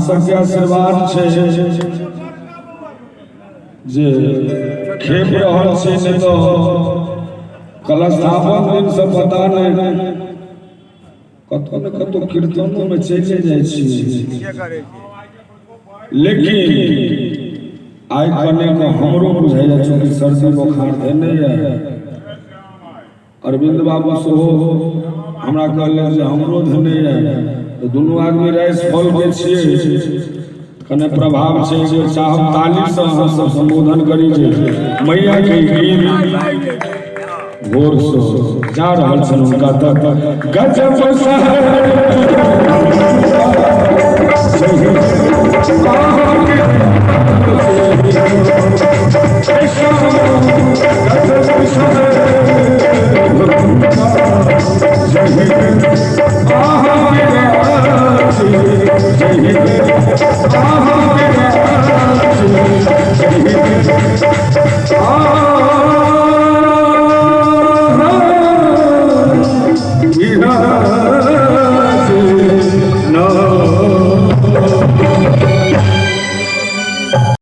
सबके आशीर्वाद छे जे खेप रहल छे ने तो कलस्थापन दिन से पता नहीं कतो न कतो कीर्तनों में चले जाय छी, लेकिन आइ कने को हमरो बुझाइया कि सर्दी बुखार देने है। अरविंद बाबू सेहो हमरा कहले जे हमरो धने है, तो दोनों आदमी राइस फल के छिए कने प्रभाव छे जे चाहब ताली से हम सब संबोधन करी जे मैया के गीत भोर से जा रहल छन उनका तक गजब सह